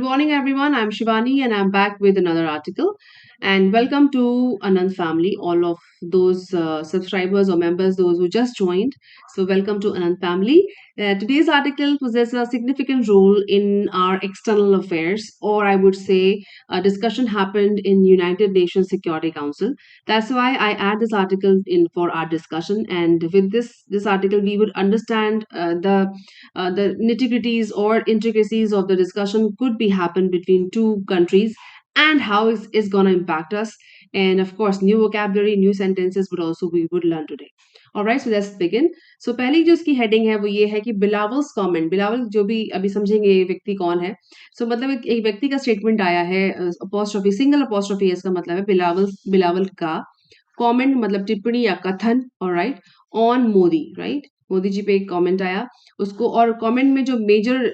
morning, everyone. I'm Shivani and I'm back with another article. And welcome to Anand family, all of those subscribers or members, those who just joined. So, welcome to Anand family. Today's article possesses a significant role in our external affairs, or I would say, a discussion happened in United Nations Security Council. That's why I add this article in for our discussion. And with this article, we would understand the nitty-gritties or intricacies of the discussion could be happen between two countries and how it's going to impact us, and of course new vocabulary, new sentences would also we would learn today. All right, so let's begin. So पहली जो इसकी heading है वो ये है कि बिलावल्स comment, Bilawal जो भी अभी समझेंगे ये व्यक्ति कौन है. सो मतलब एक व्यक्ति का स्टेटमेंट आया है, अपोस्ट्रोफी सिंगल अपोस्ट्रोफी इसका मतलब है बिलावल, बिलावल का कमेंट मतलब टिप्पणी या कथन. Alright, on Modi, right, Modi ji पे एक कमेंट आया उसको, और कमेंट में जो मेजर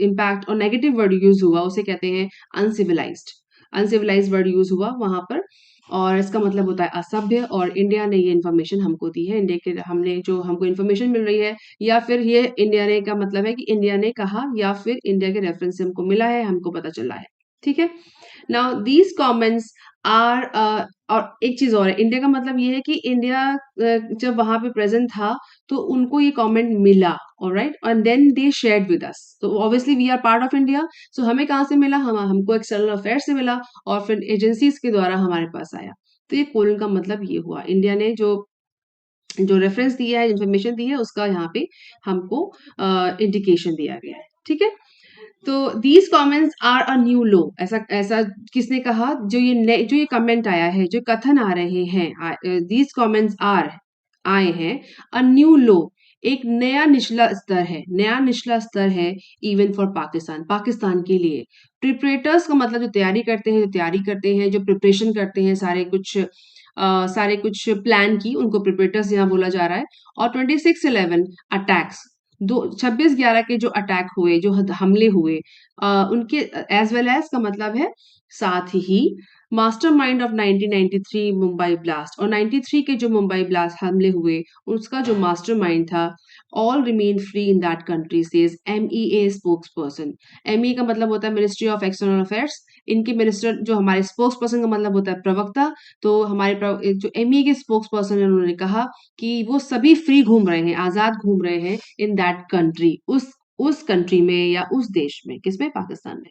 इम्पैक्ट और नेगेटिव वर्ड यूज हुआ उसे कहते हैं अनसिविलाइज्ड. अनसिविलाइज्ड वर्ड यूज हुआ वहां पर, और इसका मतलब होता है असभ्य. और इंडिया ने ये इन्फॉर्मेशन हमको दी है, इंडिया के हमने जो हमको इन्फॉर्मेशन मिल रही है, या फिर ये इंडिया ने का मतलब है कि इंडिया ने कहा या फिर इंडिया के रेफरेंस से हमको मिला है, हमको पता चला है. ठीक है. नाउ दीज कमेंट्स आर, और एक चीज और है, इंडिया का मतलब ये है कि इंडिया जब वहां पे प्रेजेंट था तो उनको ये कमेंट मिला. Alright, and then they shared with us. तो obviously we are part of India, so हमें कहाँ से मिला, हमको एक्सटर्नल अफेयर से मिला और फिर एजेंसीज के द्वारा हमारे पास आया. तो ये कोलन का मतलब ये हुआ, इंडिया ने जो जो रेफरेंस दिया है, इन्फॉर्मेशन दी है, उसका यहाँ पे हमको इंडिकेशन दिया गया है. ठीक है. तो these comments are a new low. ऐसा ऐसा किसने कहा, जो ये कमेंट आया है, जो कथन आ रहे हैं, दीज कमेंट्स आर आए हैं, अ न्यू लो, एक नया निचला स्तर है, नया निचला स्तर है इवन फॉर पाकिस्तान, पाकिस्तान के लिए. प्रिपरेटर्स का मतलब जो तैयारी करते हैं, जो तैयारी करते हैं, जो प्रिपरेशन करते हैं, सारे कुछ प्लान की, उनको प्रिपरेटर्स यहाँ बोला जा रहा है. और 26/11 अटैक्स, दो 26/11 के जो अटैक हुए, जो हमले हुए, उनके एज वेल एज का मतलब है साथ ही मास्टरमाइंड ऑफ 1993 मुंबई ब्लास्ट, और 93 के जो मुंबई ब्लास्ट हमले हुए उसका जो मास्टरमाइंड था, all remain free in that country, says MEA spokes person. MEA का मतलब होता है मिनिस्ट्री ऑफ एक्सटर्नल अफेयर्स. इनके मिनिस्टर, जो हमारे स्पोक्स पर्सन का मतलब होता है प्रवक्ता. तो हमारे जो MEA के स्पोक्स पर्सन है, उन्होंने कहा कि वो सभी फ्री घूम रहे हैं, आजाद घूम रहे हैं इन दैट कंट्री, उस कंट्री में या उस देश में, किसमें, पाकिस्तान में.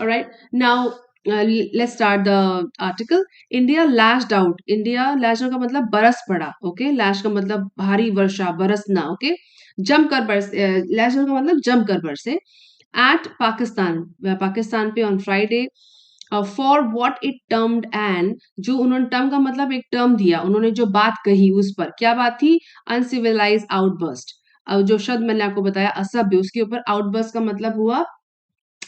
Alright, now let's start the article. India lashed out, India lashed out का मतलब बरस पड़ा. ओके, लैश का मतलब भारी वर्षा, बरसना. ओके, जमकर बरस, लैश आउट का मतलब जमकर बरसे. एट पाकिस्तान, पाकिस्तान पे on Friday, for what it termed and, जो उन्होंने टर्म का मतलब एक टर्म दिया, उन्होंने जो बात कही उस पर, क्या बात थी, अनसिविलाइज आउटबर्स्ट. अब जो शब्द मैंने आपको बताया असभ्य, उसके ऊपर आउटबर्स्ट का मतलब हुआ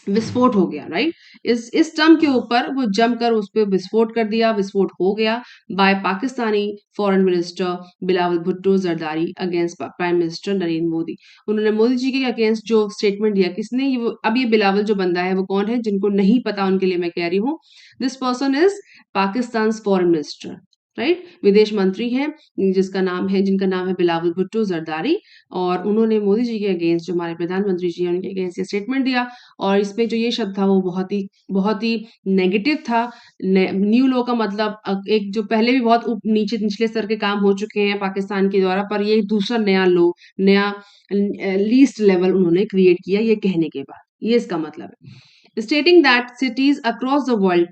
विस्फोट हो गया. राइट, इस टर्म के ऊपर वो जमकर उस पर विस्फोट कर दिया, विस्फोट हो गया by Pakistani foreign minister Bilawal Bhutto Zardari against prime minister Narendra Modi. उन्होंने मोदी जी के अगेंस्ट जो स्टेटमेंट दिया, किसने, अब ये बिलावल जो बंदा है वो कौन है, जिनको नहीं पता उनके लिए मैं कह रही हूँ, this person is Pakistan foreign minister. Right, विदेश मंत्री हैं जिनका नाम है बिलावल भुट्टो जरदारी. और उन्होंने मोदी जी के अगेंस्ट, जो हमारे प्रधानमंत्री जी हैं, उनके अगेंस्ट ये स्टेटमेंट दिया. और इसमें जो ये शब्द था वो बहुत ही नेगेटिव था. न्यू लॉ का मतलब एक जो पहले भी बहुत निचले स्तर के काम हो चुके हैं पाकिस्तान के द्वारा, पर ये दूसरा नया लॉ, नया लीस्ट लेवल उन्होंने क्रिएट किया, ये कहने के बाद, ये इसका मतलब है. Stating that cities across the world,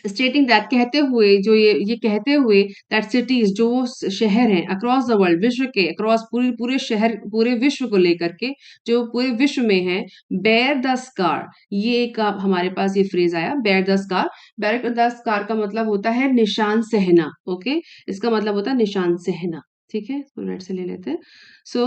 stating that कहते हुए, जो ये कहते हुए, दैट सिटीज जो शहर हैं, अक्रॉस द वर्ल्ड, विश्व के अक्रॉस, पूरे शहर, पूरे विश्व को लेकर के, जो पूरे विश्व में है, बेयर द स्कार, ये एक हमारे पास ये फ्रेज आया, bear the scar. Bear the scar का मतलब होता है निशान सहना. ओके, इसका मतलब होता है निशान सहना. ठीक है, तो नेट से ले लेते हैं. सो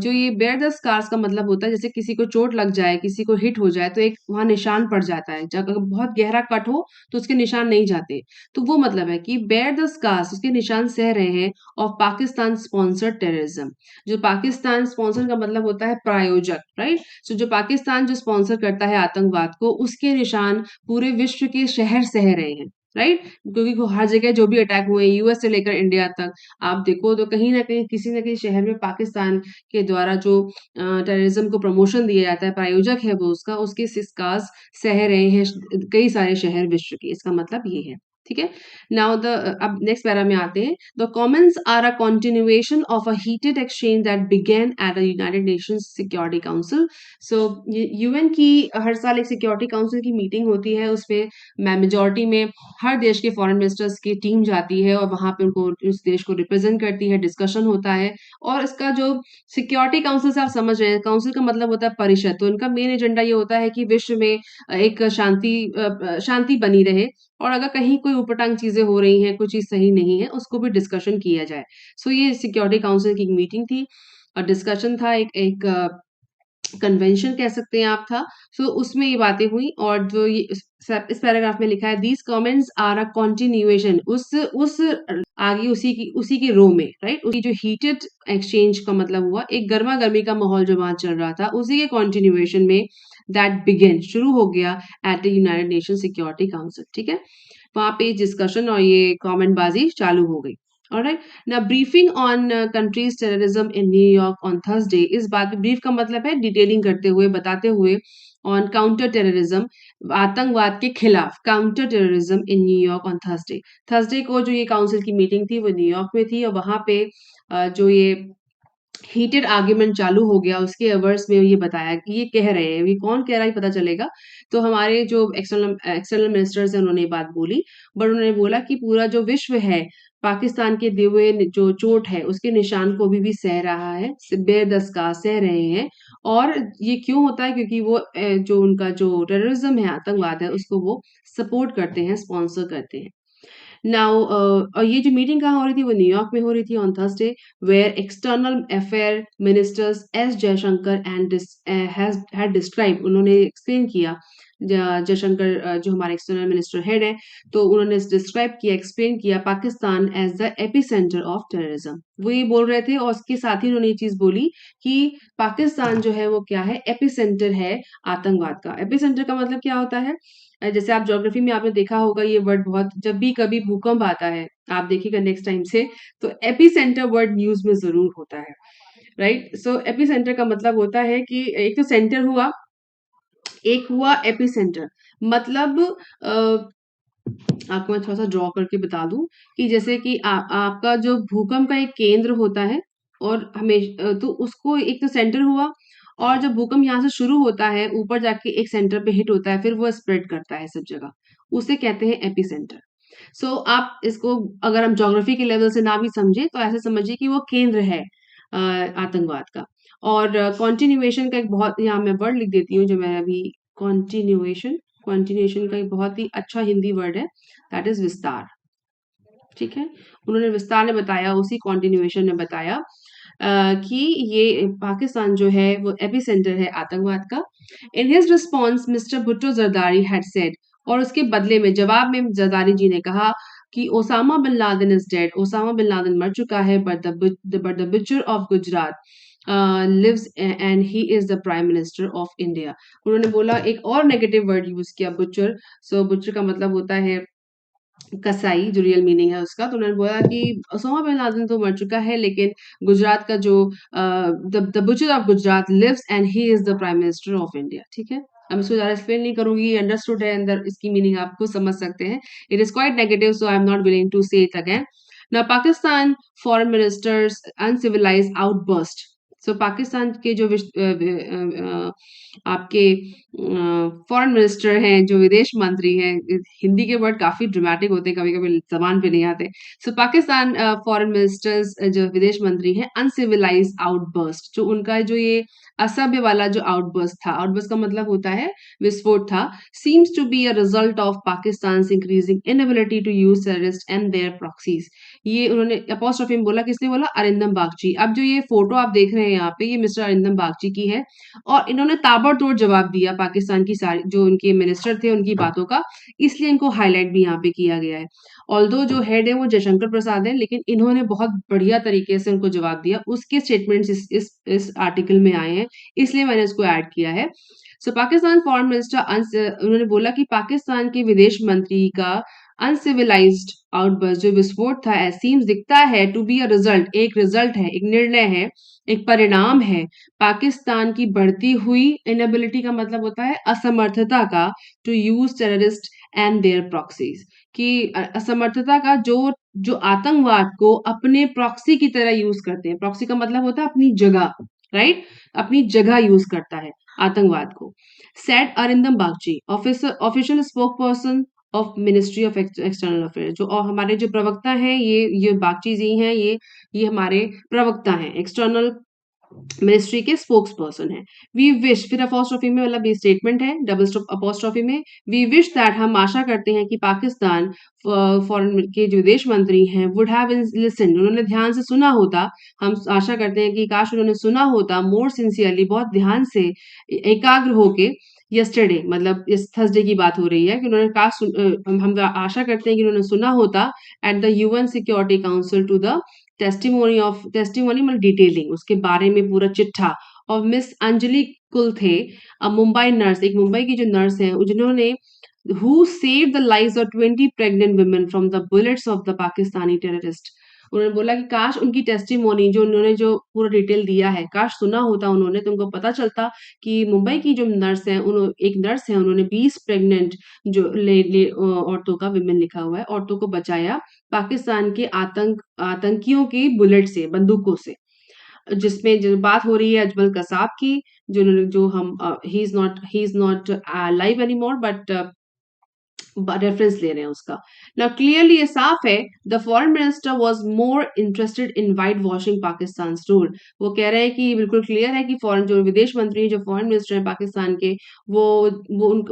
जो ये बेयर द स्कार्स का मतलब होता है, जैसे किसी को चोट लग जाए, किसी को हिट हो जाए, तो एक वहां निशान पड़ जाता है. जब अगर बहुत गहरा कट हो तो उसके निशान नहीं जाते. तो वो मतलब है कि बेयर द स्कार्स, उसके निशान सह रहे हैं, ऑफ पाकिस्तान स्पॉन्सर्ड टेररिज्म. जो पाकिस्तान स्पॉन्सर का मतलब होता है प्रायोजक. राइट, सो जो पाकिस्तान जो स्पॉन्सर करता है आतंकवाद को, उसके निशान पूरे विश्व के शहर सह रहे हैं. राइट? क्योंकि हर जगह जो भी अटैक हुए यूएस से लेकर इंडिया तक, आप देखो तो कहीं न कहीं किसी न किसी शहर में पाकिस्तान के द्वारा जो टेररिज्म को प्रमोशन दिया जाता है, प्रायोजक है वो उसका, उसके सिस्कास सह रहे हैं कई सारे शहर विश्व के। इसका मतलब ये है। ठीक है? नाउ अब नेक्स्ट पैरा में आते हैं। The comments are a continuation of a heated exchange that began at the United Nations Security Council. So UN की हर साल एक सिक्योरिटी काउंसिल की मीटिंग होती है, उसमें मेजॉरिटी में हर देश के फॉरेन मिनिस्टर्स की टीम जाती है और वहां पे उनको उस देश को रिप्रेजेंट करती है, डिस्कशन होता है। और इसका जो सिक्योरिटी काउंसिल से आप समझ रहे हैं, काउंसिल का मतलब होता है परिषद, तो इनका मेन एजेंडा ये होता है कि विश्व में एक शांति बनी रहे, और अगर कहीं कोई ऊपरटांग चीजें हो रही हैं, कोई चीज सही नहीं है, उसको भी डिस्कशन किया जाए। सो ये सिक्योरिटी काउंसिल की एक मीटिंग थी और डिस्कशन था, एक एक कन्वेंशन कह सकते हैं आप था। सो उसमें ये बातें हुई, और जो ये इस पैराग्राफ में लिखा है, these comments are a continuation, उस आगे उसी की रो में, राइट, उसी जो हीटेड एक्सचेंज का मतलब हुआ, एक गर्मा गर्मी का माहौल जो वहां चल रहा था, उसी के कंटिन्यूएशन में दैट बिगेन, शुरू हो गया eight the United nation security council. ठीक है? वहाँ पे डिस्कशन और ये कमेंट बाजी चालू हो गई। ऑलराइट, ना briefing on countries terrorism in New York on Thursday. इस बात में ब्रीफ का मतलब है डिटेलिंग करते हुए, बताते हुए, ऑन काउंटर टेररिज्म, आतंकवाद के खिलाफ, counter terrorism in New York on Thursday. Thursday को जो ये काउंसिल की मीटिंग थी वो न्यूयॉर्क में थी, और वहां पे जो ये हीटेड आर्ग्यूमेंट चालू हो गया, उसके अवर्स में ये बताया कि ये कह रहे हैं, ये कौन कह रहा है ये पता चलेगा। तो हमारे जो एक्सटर्नल एक्सटर्नल मिनिस्टर्स हैं उन्होंने ये बात बोली, बट उन्होंने बोला कि पूरा जो विश्व है पाकिस्तान के दिए हुए जो चोट है उसके निशान को भी सह रहा है, बेदस का सह रहे हैं। और ये क्यों होता है? क्योंकि वो जो उनका जो टेररिज्म है, आतंकवाद है, उसको वो सपोर्ट करते हैं, स्पॉन्सर करते हैं। नाउ और ये जो मीटिंग कहाँ हो रही थी, वो न्यूयॉर्क में हो रही थी on Thursday, where external affair ministers S Jaishankar and had describe, उन्होंने एक्सप्लेन किया, जयशंकर जो हमारे एक्सटर्नल मिनिस्टर हेड है, तो उन्होंने डिस्क्राइब किया, एक्सप्लेन किया Pakistan as the epicentre of terrorism. वो ये बोल रहे थे, और उसके साथ ही उन्होंने ये चीज बोली कि पाकिस्तान जो है वो क्या है, एपी सेंटर है आतंकवाद का। एपी सेंटर का मतलब क्या होता है? जैसे आप ज्योग्राफी में आपने देखा होगा ये वर्ड बहुत, जब भी कभी भूकंप आता है, आप देखिएगा नेक्स्ट टाइम से, तो एपी सेंटर वर्ड न्यूज में जरूर होता है, राइट? सो एपी सेंटर का मतलब होता है कि एक तो सेंटर हुआ, एक हुआ एपी सेंटर। मतलब आपको मैं थोड़ा सा ड्रॉ करके बता दूं कि जैसे कि आपका जो भूकंप का एक केंद्र होता है, और तो उसको एक तो सेंटर हुआ, और जब भूकंप यहाँ से शुरू होता है, ऊपर जाके एक सेंटर पे हिट होता है, फिर वो स्प्रेड करता है सब जगह, उसे कहते हैं एपी सेंटर। सो आप इसको, अगर हम ज्योग्राफी के लेवल से ना भी समझे तो ऐसे समझिए कि वो केंद्र है आतंकवाद का। और कॉन्टिन्यूएशन का एक बहुत, यहाँ मैं वर्ड लिख देती हूँ जो मैं अभी, कॉन्टिन्यूएशन, कॉन्टिन्यूएशन का एक बहुत ही अच्छा हिंदी वर्ड है, दैट इज विस्तार। ठीक है? उन्होंने विस्तार में बताया, उसी कॉन्टिन्यूएशन में बताया कि ये पाकिस्तान जो है वो एपी सेंटर है आतंकवाद का। In his response mister Bhutto Zardari had said, और उसके बदले में, जवाब में जरदारी जी ने कहा कि Osama bin Laden is dead, Osama bin Laden मर चुका है, but the butcher of Gujarat lives and he is the prime minister of India. उन्होंने बोला, एक और नेगेटिव वर्ड यूज किया, बुचर। सो बुचर का मतलब होता है कसाई, जो रियल मीनिंग है उसका। तो उन्होंने बोला कि ओसामा बिन लादेन तो मर चुका है, लेकिन गुजरात का जो the butcher of Gujarat lives and he is the prime minister of India. ठीक है? अब इसको ज्यादा एक्सप्लेन नहीं करूंगी, अंडरस्टूड है, अंदर इसकी मीनिंग आप खुद समझ सकते हैं। It is quite negative, so I am not willing to say it again. Now Pakistan foreign ministers uncivilised outburst. So Pakistan के जो आपके फॉरेन मिनिस्टर हैं, जो विदेश मंत्री हैं, हिंदी के वर्ड काफी ड्रामेटिक होते हैं, कभी कभी जबान पे नहीं आते। सो पाकिस्तान फॉरेन मिनिस्टर्स जो विदेश मंत्री हैं, अनसिविलाइज आउटबर्स्ट, जो उनका जो ये असभ्य वाला जो आउटबर्स्ट था, आउटबर्स्ट का मतलब होता है विस्फोट था, seems to be a result of Pakistan increasing inability to use terrorist and their proxies. ये उन्होंने अपोस्ट्रोफी में बोला, किसने बोला? अरिंदम बागची। अब जो ये फोटो आप देख रहे हैं यहाँ पे, ये मिस्टर अरिंदम बागची की है, और इन्होंने ताबड़तोड़ जवाब दिया पाकिस्तान की सारी जो उनके मिनिस्टर थे उनकी बातों का, इसलिए इनको हाईलाइट भी यहाँ पे किया गया है। ऑल्दो जो हेड है वो जयशंकर प्रसाद है, लेकिन इन्होंने बहुत बढ़िया तरीके से उनको जवाब दिया, उसके स्टेटमेंट्स इस आर्टिकल में आए हैं, इसलिए मैंने इसको ऐड किया है। सो पाकिस्तान फॉरेन मिनिस्टर उन्होंने बोला कि पाकिस्तान के विदेश मंत्री का अनसिविलाइज्ड आउटबर्स्ट जो विस्फोट था एज सीम्स दिखता है टू बी अ रिजल्ट है, एक निर्णय है, एक परिणाम है पाकिस्तान की बढ़ती हुई इनेबिलिटी का मतलब होता है असमर्थता का to use terrorist and their proxies कि असमर्थता का जो जो आतंकवाद को अपने प्रॉक्सी की तरह यूज करते हैं। प्रॉक्सी का मतलब होता है अपनी जगह, राइट, अपनी जगह यूज करता है आतंकवाद को। Said Arindam Bagchi, official spoke person of ministry of external affair, जो और हमारे जो प्रवक्ता हैं ये बागची जी हैं, ये हमारे प्रवक्ता हैं, एक्सटर्नल मिनिस्ट्री के स्पोक्स पर्सन है। वी विश, फिर अपोस्ट्रोफी में मतलब ये स्टेटमेंट है, डबल अपोस्ट्रोफी में, वी विश दैट, हम आशा करते हैं कि पाकिस्तान फॉरेन के जो विदेश मंत्री हैं वुड हैव लिसन, उन्होंने ध्यान से सुना होता। हम आशा करते हैं कि काश उन्होंने सुना होता मोर सिंसियरली, बहुत ध्यान से, एकाग्र होके। यस्टरडे मतलब इस थर्सडे की बात हो रही है कि उन्होंने काश हम आशा करते हैं कि उन्होंने सुना होता at the UN Security Council to the testimony मतलब डिटेलिंग उसके बारे में पूरा चिट्ठा और मिस अंजलि कुल थे, मुंबई नर्स, एक मुंबई की जो नर्स है जिन्होंने who saved the lives of 20 pregnant women from the bullets of the Pakistani terrorist। उन्होंने बोला कि काश उनकी टेस्टिमोनी जो उन्होंने जो पूरा डिटेल दिया है काश सुना होता उन्होंने, तो उनको पता चलता कि मुंबई की जो नर्स है, एक नर्स है, उन्होंने 20 प्रेग्नेंट जो औरतों का, विमेन लिखा हुआ है, औरतों को बचाया पाकिस्तान के आतंकियों की बुलेट से, बंदूकों से। जिसमें जो बात हो रही है अजमल कसाब की, जो हम he is not live anymore but reference ले रहे हैं उसका। ना क्लियरली ये साफ है the foreign minister was more interested in white washing Pakistan rule. वो कह रहे हैं कि बिल्कुल क्लियर है कि फॉरेन जो विदेश मंत्री हैं, जो फॉरेन मिनिस्टर हैं पाकिस्तान के, वो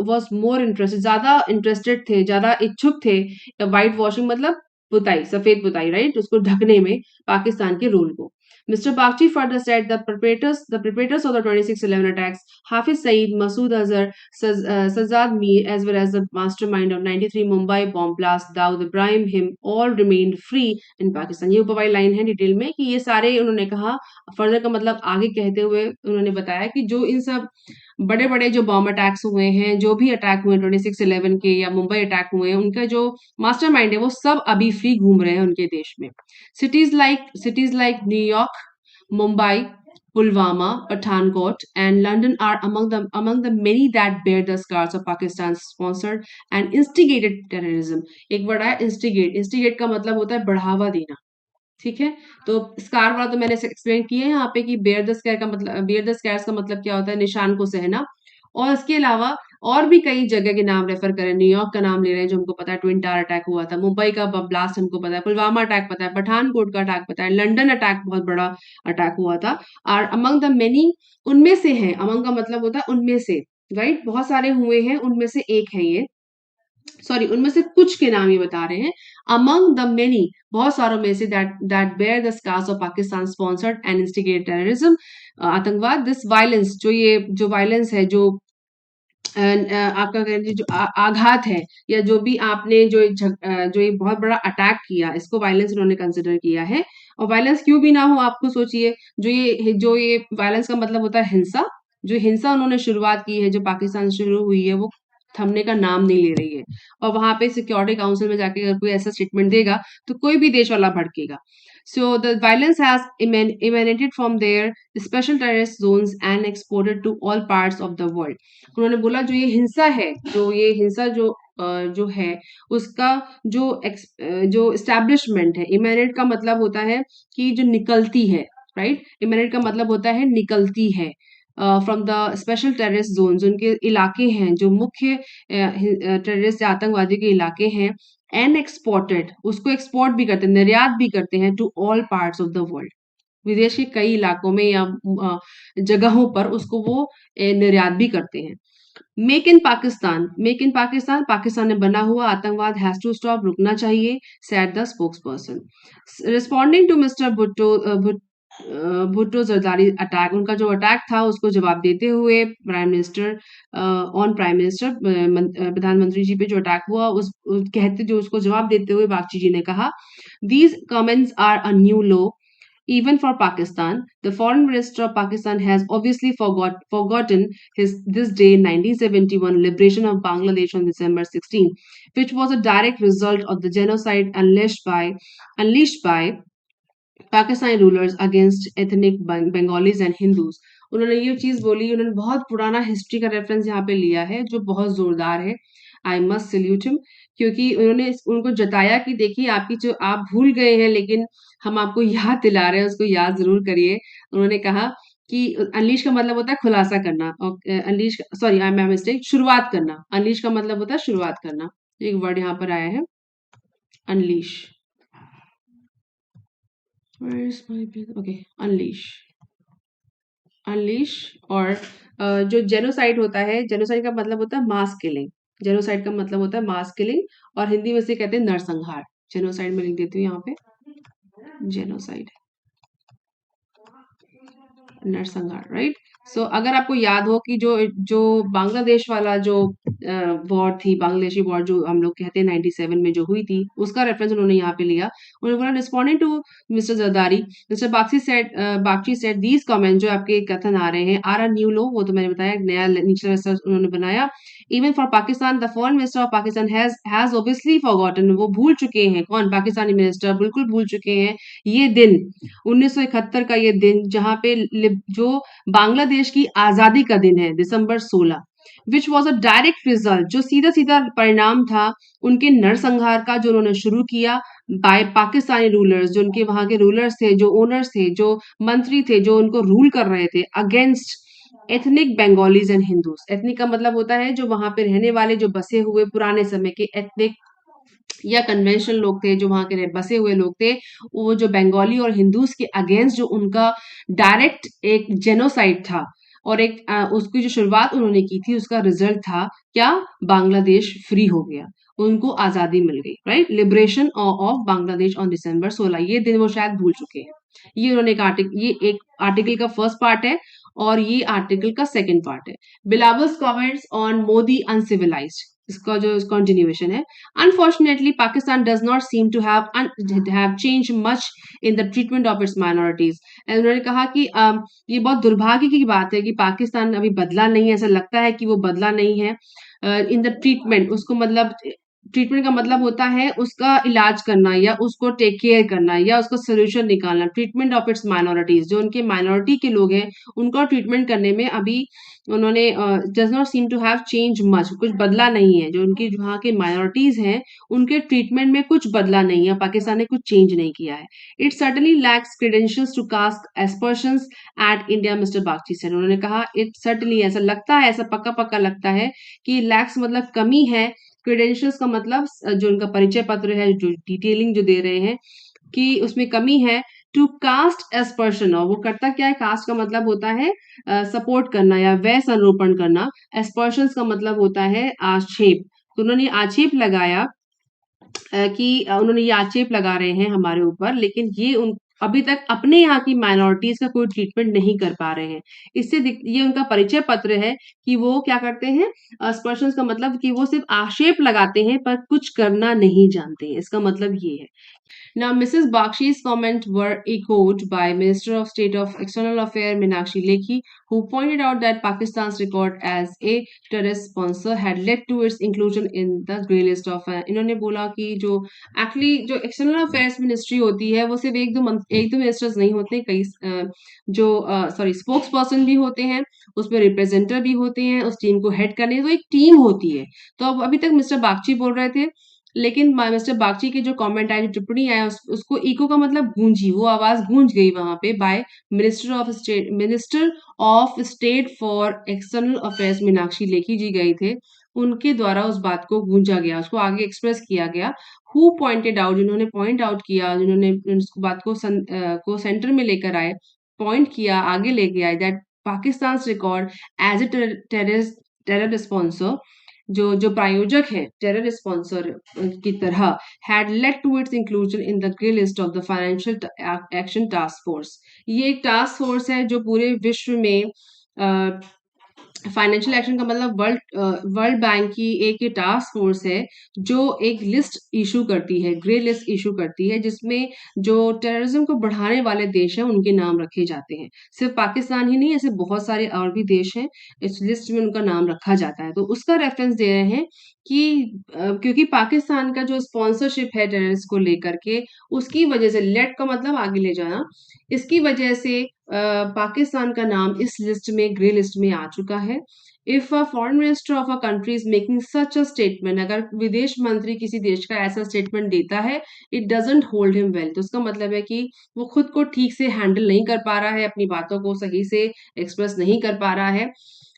वाज मोर इंटरेस्टेड, ज्यादा इंटरेस्टेड थे, ज्यादा इच्छुक थे वाइट वॉशिंग मतलब पुताई, सफेद पुताई, राइट, उसको ढकने में पाकिस्तान के रूल को। Mr. Bakchi further said the preparators of the 26/11 attacks, Hafiz Saeed, Masood Azhar, Sajjad Mir, as well as the mastermind of 93 Mumbai bomb blast, Dawood Ibrahim, him, all remained free in Pakistan। ये ऊपर वाली line है detail में कि ये सारे उन्होंने कहा, फर्दर का मतलब आगे कहते हुए उन्होंने बताया कि जो इन सब बड़े बड़े जो बॉम्ब अटैक्स हुए हैं, जो भी अटैक हुए 26/11 के या मुंबई अटैक हुए हैं, उनका जो मास्टरमाइंड है वो सब अभी फ्री घूम रहे हैं उनके देश में। Cities like New York, Mumbai, Pulwama, Pathankot, and London are among the many that bear the scars of Pakistan's sponsored and instigated terrorism। एक वर्ड है instigate का मतलब होता है बढ़ावा देना, ठीक है। तो स्कार वाला तो मैंने एक्सप्लेन किया है यहाँ पे कि बेयर द स्कैर्स का मतलब क्या होता है, निशान को सहना। और इसके अलावा और भी कई जगह के नाम रेफर करें, न्यूयॉर्क का नाम ले रहे हैं जो हमको पता है, ट्विन टावर अटैक हुआ था, मुंबई का ब्लास्ट हमको पता है, पुलवामा अटैक पता है, पठानकोट का अटैक पता है, लंदन अटैक बहुत बड़ा अटैक हुआ था। और अमंग द मेनी, उनमें से है, अमंग का मतलब होता है उनमें से, राइट, बहुत सारे हुए हैं, उनमें से एक है ये, सॉरी उनमें से कुछ के नाम ये बता रहे हैं। अमंग द मेनी, बहुत सारों में से, that bear the scars of Pakistan sponsored and instigated terrorism, आतंकवाद, दिस वायलेंस, जो वायलेंस है, जो आपका कह लीजिए जो आघात है, या जो भी आपने जो ये बहुत बड़ा अटैक किया, इसको वायलेंस उन्होंने कंसिडर किया है। और वायलेंस क्यों भी ना हो, आपको सोचिए, जो ये वायलेंस का मतलब होता है हिंसा, जो हिंसा उन्होंने शुरुआत की है, जो पाकिस्तान से शुरू हुई है, वो थमने का नाम नहीं ले रही है। और वहां पे सिक्योरिटी काउंसिल में जाके अगर कोई ऐसा स्टेटमेंट देगा तो कोई भी देश वाला भड़केगा। So the violence has emanated from their special terrorist zones and exported to all parts of the world। उन्होंने बोला जो ये हिंसा जो है उसका जो एस्टैब्लिशमेंट है, इमेनेट का मतलब होता है कि जो निकलती है, राइट, इमेनेट का मतलब होता है निकलती है, from the special terrorist zone, उनके इलाके हैं जो मुख्य टेररिस्ट या आतंकवादी के इलाके हैं, एंड एक्सपोर्टेड, उसको एक्सपोर्ट भी करते हैं, निर्यात भी करते हैं, to all parts of the world, विदेश के कई इलाकों में या जगहों पर उसको वो निर्यात भी करते हैं। मेक इन पाकिस्तान, पाकिस्तान में बना हुआ आतंकवाद हैज टू स्टॉप, रुकना चाहिए, said the spokesperson. Responding to mister Bhutto Zardari attack, उनका जो अटैक था उसको जवाब देते हुए प्राइम मिनिस्टर प्रधानमंत्री जी पे जो अटैक हुआ जो उसको जवाब देते हुए बागची जी ने कहा, these comments are a new low even for Pakistan. The foreign minister of Pakistan has obviously forgotten this day in 1971 liberation of Bangladesh on December 16, which was a direct result of the genocide unleashed by Pakistani rulers against ethnic Bengalis and Hindus. उन्होंने ये चीज बोली, उन्होंने बहुत पुराना history का reference यहाँ पे लिया है जो बहुत जोरदार है। आई मस्ट सल्यूट हिम, क्योंकि उन्होंने उनको जताया कि देखिए आपकी जो आप भूल गए हैं लेकिन हम आपको याद दिला रहे हैं, उसको याद जरूर करिए। उन्होंने कहा कि अनलीश का मतलब होता है खुलासा करना, और unleash sorry I am mistake, शुरुआत करना। अनलीश का मतलब होता है शुरुआत करना। एक वर्ड यहाँ पर आया है unleash, where is my pen? Okay, unleash. और जो जेनोसाइड होता है, जेनोसाइड का मतलब होता है मास किलिंग। जेनोसाइड का मतलब होता है मास किलिंग और हिंदी में से कहते हैं नरसंहार। जेनोसाइड में लिख देती हूँ यहाँ पे, जेनोसाइड, नरसंहार, राइट। सो अगर आपको याद हो कि जो जो बांग्लादेश वाला जो वॉर थी, बांग्लादेशी वॉर जो हम लोग कहते हैं 97 में जो हुई थी, उसका रेफरेंस उन्होंने यहाँ पे लिया। उन्होंने बोला responding to mister Zardari, mister Bagchi said these comment, जो आपके कथन आ रहे हैं आर आर न्यू लो, वो तो मैंने बताया, नया नीचे उन्होंने बनाया। Even for Pakistan the foreign minister of Pakistan has obviously forgotten, वो भूल चुके हैं, कौन, पाकिस्तानी मिनिस्टर बिल्कुल भूल चुके हैं ये दिन 1971 का, ये दिन जहां पे जो बांग्लादेश की आजादी का दिन है, दिसंबर 16, which was a direct result, जो सीधा सीधा परिणाम था उनके नरसंहार का जो उन्होंने शुरू किया बाय पाकिस्तानी रूलर्स, जो उनके वहां के रूलर्स थे, जो ओनर्स थे, जो मंत्री थे, जो उनको रूल कर रहे थे against ethnic Bengalis and Hindus. Ethnic का मतलब होता है जो वहां पे रहने वाले, जो बसे हुए पुराने समय के एथनिक या कन्वेंशनल लोग थे, जो वहां के बसे हुए लोग थे, वो जो बंगाली और हिंदूज के अगेंस्ट जो उनका डायरेक्ट एक जेनोसाइड था, और एक उसकी जो शुरुआत उन्होंने की थी, उसका रिजल्ट था क्या, बांग्लादेश फ्री हो गया, उनको आजादी मिल गई, right. Liberation of Bangladesh on December 16, ये दिन वो शायद भूल चुके हैं। ये उन्होंने एक आर्टिकल का फर्स्ट पार्ट है और ये आर्टिकल का सेकंड पार्ट है। बिलावल्स कमेंट्स ऑन मोदी अनसिविलाइज्ड, इसका जो कंटिन्यूएशन है। Unfortunately, Pakistan does not seem to have changed much in the treatment of its minorities. And उन्होंने कहा कि ये बहुत दुर्भाग्य की बात है कि पाकिस्तान अभी बदला नहीं है, ऐसा लगता है कि वो बदला नहीं है इन द ट्रीटमेंट। उसको मतलब ट्रीटमेंट का मतलब होता है उसका इलाज करना या उसको टेक केयर करना या उसका सोल्यूशन निकालना। ट्रीटमेंट ऑफ इट्स माइनॉरिटीज, जो उनके माइनॉरिटी के लोग हैं उनका ट्रीटमेंट करने में अभी उन्होंने does not seem to have change much, कुछ बदला नहीं है। जो उनकी वहाँ के माइनॉरिटीज हैं उनके ट्रीटमेंट में कुछ बदला नहीं है, पाकिस्तान ने कुछ चेंज नहीं किया है। It certainly lacks credentials to cast aspersions at India, mister Bagchi said. उन्होंने कहा इट सर्टनली, ऐसा लगता है, ऐसा पक्का पक्का लगता है कि लैक्स मतलब कमी है, क्रेडेंशियल्स का मतलब जो उनका परिचय पत्र है, जो डिटेलिंग जो दे रहे हैं कि उसमें कमी है। टू कास्ट एस्पर्शन, और वो करता क्या है, कास्ट का मतलब होता है सपोर्ट करना या वै संरोपण करना। एस्पर्शन का मतलब होता है आक्षेप। तो उन्होंने आक्षेप लगाया कि उन्होंने ये आक्षेप लगा रहे हैं हमारे ऊपर, लेकिन ये उन अभी तक अपने यहाँ की माइनॉरिटीज का कोई ट्रीटमेंट नहीं कर पा रहे हैं। ये उनका परिचय पत्र है कि वो क्या करते हैं। स्पर्शन का मतलब कि वो सिर्फ आक्षेप लगाते हैं पर कुछ करना नहीं जानते हैं, इसका मतलब ये है। Now, Mrs. Bakshi's comments were echoed by Minister of State of External Affairs Meenakshi Lekhi, who pointed out that Pakistan's record as a terrorist sponsor had led to its inclusion in the grey list of इन्होंने बोला कि जो actually जो external affairs ministry होती है वो सिर्फ एक दो मिनिस्टर्स नहीं होते, कई जो सॉरी स्पोक्स पर्सन भी होते हैं, उसमें रिप्रेजेंटर भी होते हैं, उस टीम को हेड करने तो एक टीम होती है। तो अब अभी तक मिस्टर बागची बोल रहे थे, लेकिन मिस्टर बागची के जो कमेंट आए, जो टिप्पणी आया, उसको इको का मतलब गूंजी, वो आवाज गूंज गई वहां पे by minister of state for external affairs Meenakshi Lekhi ji गए थे, उनके द्वारा उस बात को गूंजा गया, उसको आगे एक्सप्रेस किया गया। हु पॉइंटेड आउट, जिन्होंने पॉइंट आउट किया, जिन्होंने उस बात को सेंटर में लेकर आए, पॉइंट किया, आगे लेके आए, that Pakistan record as a terror sponsor, जो जो प्रायोजक है टेरर स्पॉन्सर की तरह, had led to its inclusion in the grey list of the financial action task force. ये एक टास्क फोर्स है जो पूरे विश्व में फाइनेंशियल एक्शन का मतलब वर्ल्ड बैंक की एक ये टास्क फोर्स है जो एक लिस्ट इशू करती है, ग्रे लिस्ट इशू करती है, जिसमें जो टेररिज्म को बढ़ाने वाले देश हैं उनके नाम रखे जाते हैं। सिर्फ पाकिस्तान ही नहीं, ऐसे बहुत सारे और भी देश हैं, इस लिस्ट में उनका नाम रखा जाता है। तो उसका रेफरेंस दे रहे हैं कि क्योंकि पाकिस्तान का जो स्पॉन्सरशिप है टेररिस्ट को लेकर के, उसकी वजह से, लेट का मतलब आगे ले जाना, इसकी वजह से पाकिस्तान का नाम इस लिस्ट में, ग्रे लिस्ट में आ चुका है। If a foreign minister of a country is making such a statement, अगर विदेश मंत्री किसी देश का ऐसा स्टेटमेंट देता है, it doesn't hold him well, तो उसका मतलब है कि वो खुद को ठीक से हैंडल नहीं कर पा रहा है, अपनी बातों को सही से एक्सप्रेस नहीं कर पा रहा है।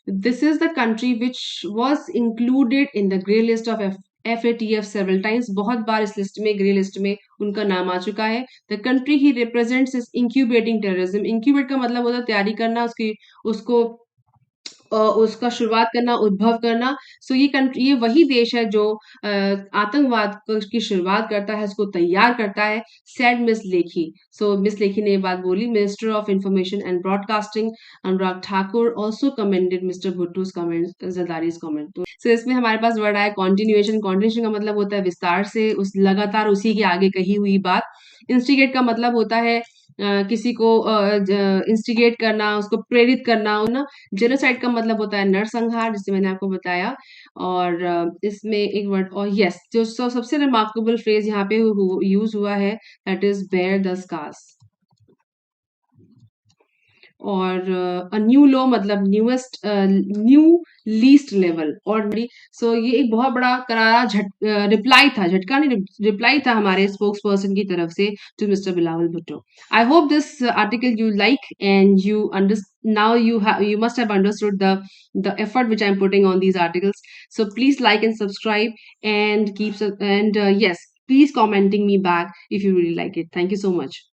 This is the country which was included in the grey list of FATF several times, बहुत बार इस लिस्ट में, ग्रे लिस्ट में उनका नाम आ चुका है। The country he represents is incubating terrorism, incubate का मतलब होता है तैयारी करना, उसकी उसको उसका शुरुआत करना, उद्भव करना। सो ये कंट्री, ये वही देश है जो आतंकवाद की शुरुआत करता है, उसको तैयार करता है, said miss Lekhi. So miss Lekhi ने ये बात बोली। Minister of information and broadcasting Anurag Thakur also commended mister Bhutto's comment, Zardari's comment. तो सो इसमें हमारे पास वर्ड आया कॉन्टिन्यूएशन। कॉन्टिन्यूएशन का मतलब होता है विस्तार से, उस लगातार उसी के आगे कही हुई बात। इंस्टिगेट का मतलब होता है किसी को इंस्टिगेट करना, उसको प्रेरित करना ना। जेनोसाइड का मतलब होता है नरसंहार, जिसे मैंने आपको बताया। और इसमें एक वर्ड और, यस, जो सबसे रिमार्केबल फ्रेज यहाँ पे यूज हुआ है, that is bare the scars. और अ न्यू लॉ मतलब newest, new least level ordinary. So ये एक बहुत बड़ा करारा रिप्लाई था, झटका नहीं, रिप्लाई था हमारे स्पोक्स पर्सन की तरफ से to mister Bilawal Bhutto. I hope this article you like and you under now you must have understood the effort which I'm putting on these articles. So please like and subscribe and and yes, please commenting me back if you really like it. Thank you so much.